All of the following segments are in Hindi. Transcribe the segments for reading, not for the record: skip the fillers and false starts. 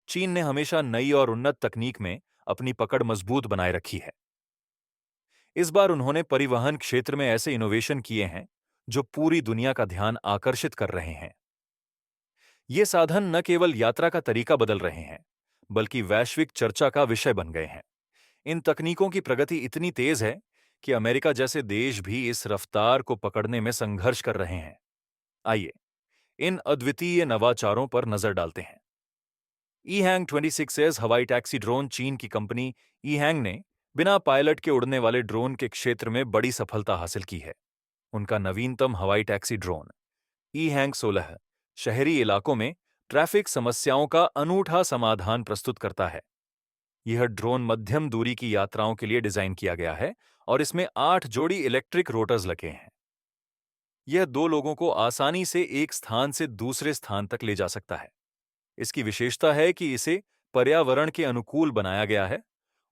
चीन ने हमेशा नई और उन्नत तकनीक में अपनी पकड़ मजबूत बनाए रखी है। इस बार उन्होंने परिवहन क्षेत्र में ऐसे इनोवेशन किए हैं जो पूरी दुनिया का ध्यान आकर्षित कर रहे हैं। ये साधन न केवल यात्रा का तरीका बदल रहे हैं, बल्कि वैश्विक चर्चा का विषय बन गए हैं। इन तकनीकों की प्रगति इतनी तेज है कि अमेरिका जैसे देश भी इस रफ्तार को पकड़ने में संघर्ष कर रहे हैं। आइए, इन अद्वितीय नवाचारों पर नजर डालते हैं। ईहैंग 26S हवाई टैक्सी ड्रोन चीन की कंपनी ईहैंग ने बिना पायलट के उड़ने वाले ड्रोन के क्षेत्र में बड़ी सफलता हासिल की है। उनका नवीनतम हवाई टैक्सी ड्रोन ईहैंग 16 शहरी इलाकों में ट्रैफिक समस्याओं का अनूठा समाधान प्रस्तुत करता है। यह ड्रोन मध्यम दूरी की यात्राओं के लिए डिजाइन किया गया है और इसमें 8 जोड़ी इलेक्ट्रिक रोटर्स लगे हैं। यह 2 लोगों को आसानी से एक स्थान से दूसरे स्थान तक ले जा सकता है। इसकी विशेषता है कि इसे पर्यावरण के अनुकूल बनाया गया है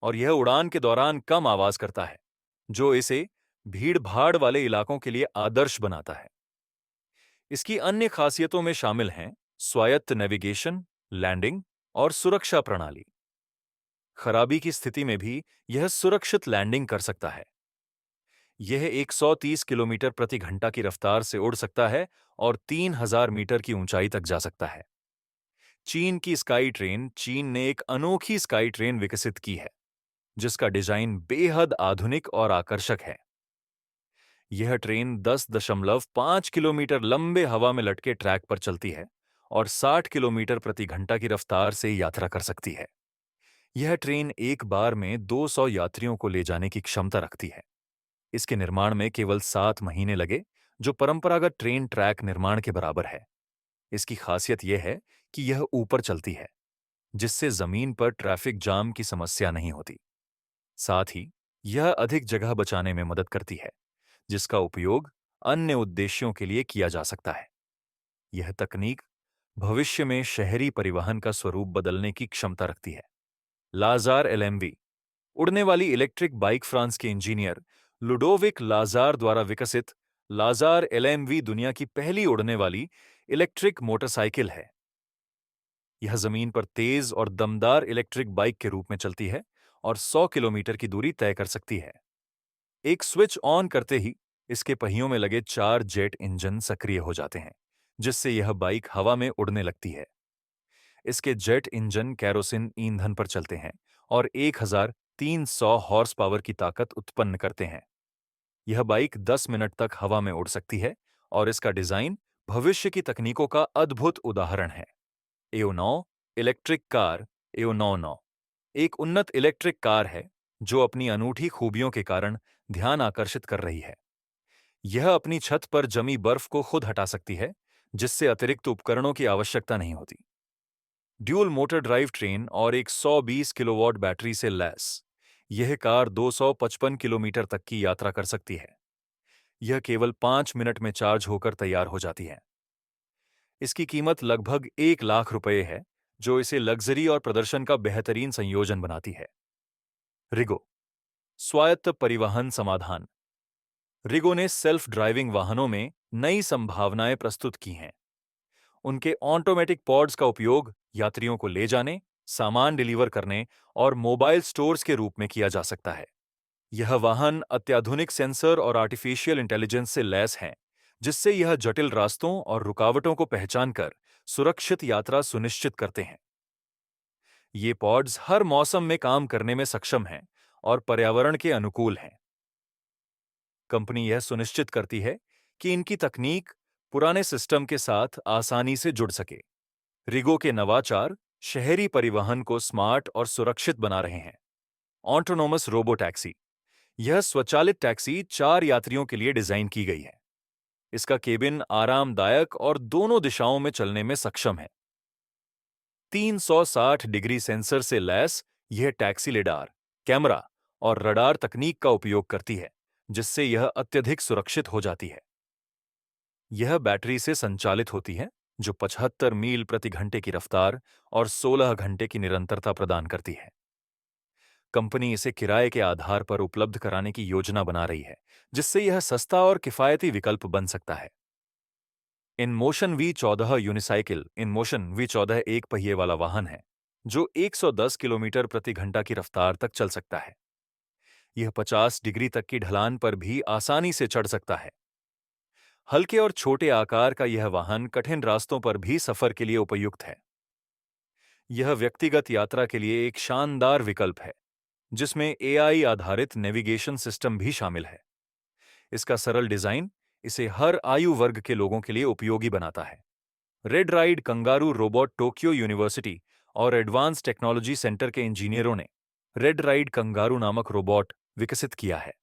और यह उड़ान के दौरान कम आवाज करता है, जो इसे भीड़-भाड़ वाले इलाकों के लिए आदर्श बनाता है। इसकी अन्य खासियतों में शामिल हैं स्वायत्त नेविगेशन, लैंडिंग और सुरक्षा प्रणाली। खराबी की स्थिति में भी यह सुरक्षित लैंडिंग कर सकता है। यह 130 किलोमीटर प्रति घंटा की रफ्तार से उड़ सकता है और 3000 मीटर की ऊंचाई तक जा सकता है। चीन ने एक अनोखी स्काई ट्रेन विकसित की है, जिसका डिजाइन बेहद आधुनिक और आकर्षक है। यह ट्रेन 10.5 किलोमीटर लंबे हवा में लटके ट्रैक पर चलती है और 60 किलोमीटर प्रति घंटा की रफ्तार से यात्रा कर सकती है। यह ट्रेन एक बार में 200 यात्रियों को ले जाने की क्षमता रखती है। इसके निर्माण में केवल 7 महीने लगे, जो परंपरागत ट्रेन ट्रैक निर्माण के बराबर है। इसकी खासियत यह है कि यह ऊपर चलती है, जिससे जमीन पर ट्रैफिक जाम की समस्या नहीं होती। साथ ही यह अधिक जगह बचाने में मदद करती है, जिसका उपयोग अन्य उद्देश्यों के लिए किया जा सकता है। यह तकनीक भविष्य में शहरी परिवहन का स्वरूप बदलने की क्षमता रखती है। लाजार एलएमवी उड़ने वाली इलेक्ट्रिक बाइक फ्रांस के इंजीनियर लुडोविक लाजार द्वारा विकसित लाजार एलएमवी दुनिया की पहली उड़ने वाली इलेक्ट्रिक मोटरसाइकिल है। यह जमीन पर तेज और दमदार इलेक्ट्रिक बाइक के रूप में चलती है और 100 किलोमीटर की दूरी तय कर सकती है। एक स्विच ऑन करते ही इसके पहियों में लगे 4 जेट इंजन सक्रिय हो जाते हैं, जिससे यह बाइक हवा में उड़ने लगती है। इसके जेट इंजन कैरोसिन ईंधन पर चलते हैं और 1300 हॉर्स पावर की ताकत उत्पन्न करते हैं। यह बाइक 10 मिनट तक हवा में उड़ सकती है और इसका डिजाइन भविष्य की तकनीकों का अद्भुत उदाहरण है। एओ 9 इलेक्ट्रिक कार एओ 9 एक उन्नत इलेक्ट्रिक कार है जो अपनी अनूठी खूबियों के कारण ध्यान आकर्षित कर रही है। यह अपनी छत पर जमी बर्फ को खुद हटा सकती है, जिससे अतिरिक्त उपकरणों की आवश्यकता नहीं होती। ड्यूल मोटर ड्राइव ट्रेन और एक 120 किलोवाट बैटरी से लैस यह कार 255 किलोमीटर तक की यात्रा कर सकती है। यह केवल 5 मिनट में चार्ज होकर तैयार हो जाती है। इसकी कीमत लगभग 1 लाख रुपए है, जो इसे लग्जरी और प्रदर्शन का बेहतरीन संयोजन बनाती है। रिगो स्वायत्त परिवहन समाधान। रिगो ने सेल्फ ड्राइविंग वाहनों में नई संभावनाएं प्रस्तुत की हैं। उनके ऑटोमेटिक पॉड्स का उपयोग यात्रियों को ले जाने, सामान डिलीवर करने और मोबाइल स्टोर्स के रूप में किया जा सकता है। यह वाहन अत्याधुनिक सेंसर और आर्टिफिशियल इंटेलिजेंस से लैस हैं, जिससे यह जटिल रास्तों और रुकावटों को पहचानकर सुरक्षित यात्रा सुनिश्चित करते हैं। ये पॉड्स हर मौसम में काम करने में सक्षम हैं और पर्यावरण के अनुकूल हैं। कंपनी यह सुनिश्चित करती है कि इनकी तकनीक पुराने सिस्टम के साथ आसानी से जुड़ सके। रिगो के नवाचार शहरी परिवहन को स्मार्ट और सुरक्षित बना रहे हैं। ऑटोनोमस रोबो टैक्सी यह स्वचालित टैक्सी 4 यात्रियों के लिए डिजाइन की गई है। इसका केबिन आरामदायक और दोनों दिशाओं में चलने में सक्षम है। 360 डिग्री सेंसर से लैस यह टैक्सी लिडार, कैमरा और रडार तकनीक का उपयोग करती है, जिससे यह अत्यधिक सुरक्षित हो जाती है। यह बैटरी से संचालित होती है, जो 75 मील प्रति घंटे की रफ्तार और 16 घंटे की निरंतरता प्रदान करती है। कंपनी इसे किराए के आधार पर उपलब्ध कराने की योजना बना रही है, जिससे यह सस्ता और किफायती विकल्प बन सकता है। इनमोशन V14 यूनिसाइकिल इनमोशन V14 एक पहिए वाला वाहन है, जो 110 किलोमीटर प्रति घंटा की रफ्तार तक चल सकता है। यह 50 डिग्री तक की ढलान पर भी आसानी से चढ़ सकता है। हल्के और छोटे आकार का यह वाहन कठिन रास्तों पर भी सफर के लिए उपयुक्त है। यह व्यक्तिगत यात्रा के लिए एक शानदार विकल्प है, जिसमें एआई आधारित नेविगेशन सिस्टम भी शामिल है। इसका सरल डिजाइन इसे हर आयु वर्ग के लोगों के लिए उपयोगी बनाता है। Red ride kangaroo robot Tokyo university और एडवांस टेक्नोलॉजी सेंटर के इंजीनियरों ने रेड राइड कंगारू नामक रोबोट विकसित किया है।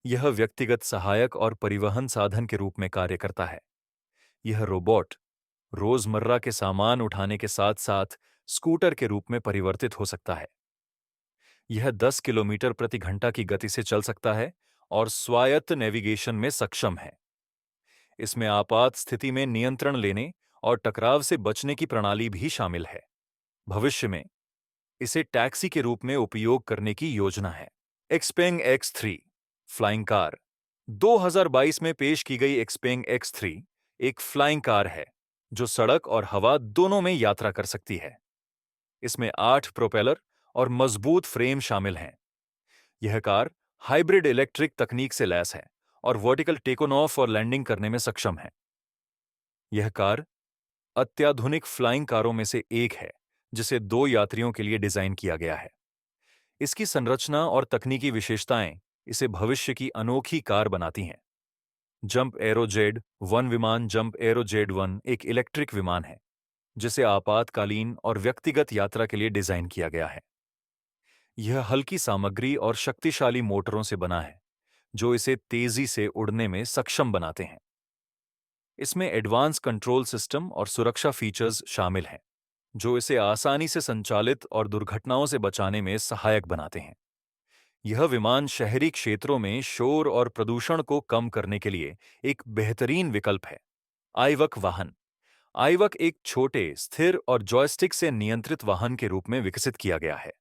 यह व्यक्तिगत सहायक और परिवहन साधन के रूप में कार्य करता है। यह रोबोट रोजमर्रा के सामान उठाने के साथ साथ स्कूटर के रूप में परिवर्तित हो सकता है। यह 10 किलोमीटर प्रति घंटा की गति से चल सकता है और स्वायत्त नेविगेशन में सक्षम है। इसमें आपात स्थिति में नियंत्रण लेने और टकराव से बचने की प्रणाली भी शामिल है। भविष्य में इसे टैक्सी के रूप में उपयोग करने की योजना है। एक्सपेंग X3 फ्लाइंग कार 2022 में पेश की गई एक्सपेंग X3 एक फ्लाइंग कार है जो सड़क और हवा दोनों में यात्रा कर सकती है। इसमें 8 प्रोपेलर और मजबूत फ्रेम शामिल हैं। यह कार हाइब्रिड इलेक्ट्रिक तकनीक से लैस है और वर्टिकल टेक ऑफ और लैंडिंग करने में सक्षम है। यह कार अत्याधुनिक फ्लाइंग कारों में से एक है जिसे 2 यात्रियों के लिए डिजाइन किया गया है। इसकी संरचना और तकनीकी विशेषताएं इसे भविष्य की अनोखी कार बनाती हैं। जंप एरो जेड 1 विमान जंप एरो जेड 1 एक इलेक्ट्रिक विमान है जिसे आपातकालीन और व्यक्तिगत यात्रा के लिए डिजाइन किया गया है। यह हल्की सामग्री और शक्तिशाली मोटरों से बना है जो इसे तेजी से उड़ने में सक्षम बनाते हैं। इसमें एडवांस कंट्रोल सिस्टम और सुरक्षा फीचर्स शामिल हैं जो इसे आसानी से संचालित और दुर्घटनाओं से बचाने में सहायक बनाते हैं। यह विमान शहरी क्षेत्रों में शोर और प्रदूषण को कम करने के लिए एक बेहतरीन विकल्प है। आईवक वाहन आईवक एक छोटे, स्थिर और जॉयस्टिक से नियंत्रित वाहन के रूप में विकसित किया गया है।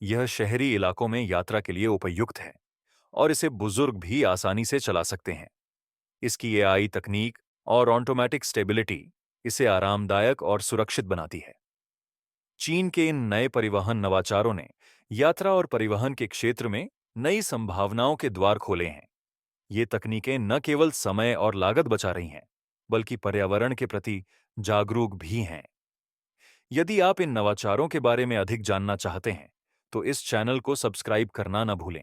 यह शहरी इलाकों में यात्रा के लिए उपयुक्त है और इसे बुजुर्ग भी आसानी से चला सकते हैं। इसकी एआई तकनीक और ऑटोमेटिक स्टेबिलिटी इसे आरामदायक और सुरक्षित बनाती है। चीन के इन नए परिवहन नवाचारों ने यात्रा और परिवहन के क्षेत्र में नई संभावनाओं के द्वार खोले हैं। ये तकनीकें न केवल समय और लागत बचा रही हैं, बल्कि पर्यावरण के प्रति जागरूक भी हैं। यदि आप इन नवाचारों के बारे में अधिक जानना चाहते हैं, तो इस चैनल को सब्सक्राइब करना न भूलें।